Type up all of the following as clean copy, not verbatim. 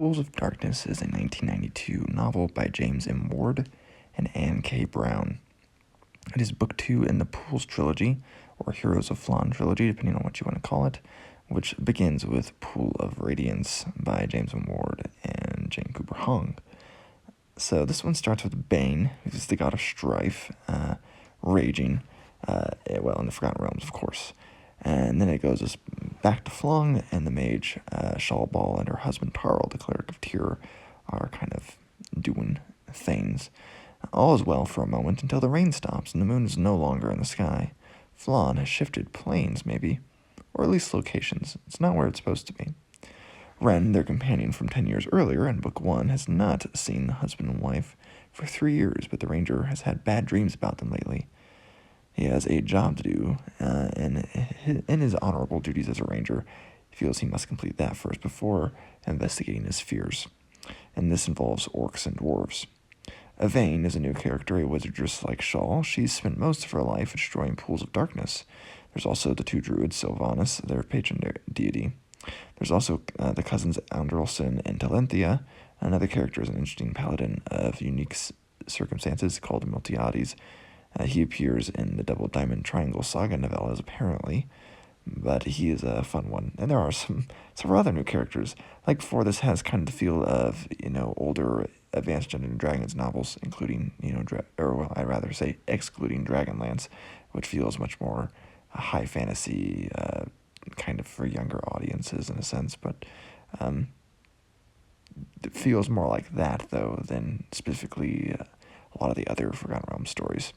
Pools of Darkness is a 1992 novel by James M. Ward and Anne K. Brown. It is book 2 in the Pools trilogy, or Heroes of Flan trilogy, depending on what you want to call it, which begins with Pool of Radiance by James M. Ward and Jane Cooper Hong. So this one starts with Bane, who's the god of strife, raging, in the Forgotten Realms, of course. And then it goes back to Flung, and the mage, Shawball, and her husband Tarl, the cleric of Tyr, are kind of doing things. All is well for a moment until the rain stops and the moon is no longer in the sky. Flan has shifted planes, maybe, or at least locations. It's not where it's supposed to be. Ren, their companion from 10 years earlier in Book 1, has not seen husband and wife for 3 years, but the ranger has had bad dreams about them lately. He has a job to do, and in his honorable duties as a ranger, he feels he must complete that first before investigating his fears. And this involves orcs and dwarves. Yvain is a new character, a wizardress like Shaw. She's spent most of her life destroying pools of darkness. There's also the 2 druids, Sylvanas, their patron deity. There's also the cousins Andrelson and Talenthea. Another character is an interesting paladin of unique circumstances called Miltiades. He appears in the Double Diamond Triangle Saga novellas, apparently, but he is a fun one. And there are several other new characters. Like before, this has kind of the feel of, older Advanced Dungeons & Dragons novels, including, I'd rather say excluding Dragonlance, which feels much more high fantasy, kind of for younger audiences in a sense, but it feels more like that, though, than specifically a lot of the other Forgotten Realms stories.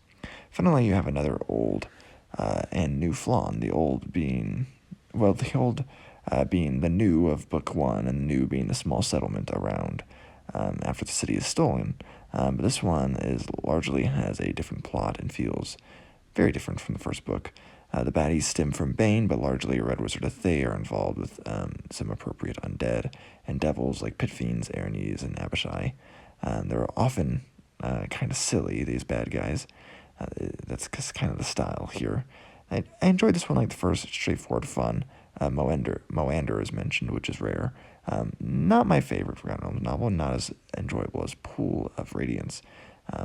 Finally, you have another old and new Flan, the old being the new of Book 1, and the new being the small settlement around after the city is stolen. But this one largely has a different plot and feels very different from the first book. The baddies stem from Bane, but largely Red Wizard Thay are involved with some appropriate undead and devils like Pit Fiends, Aranes, and Abishai. They're often kind of silly, these bad guys. That's kind of the style here. I enjoyed this one like the first, straightforward fun. Moander is mentioned, which is rare. Not my favorite Forgotten Realms novel, not as enjoyable as Pool of Radiance,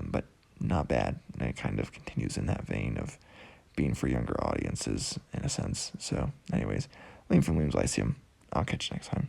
but not bad. And it kind of continues in that vein of being for younger audiences, in a sense. So, anyways, Liam from Liam's Lyceum. I'll catch you next time.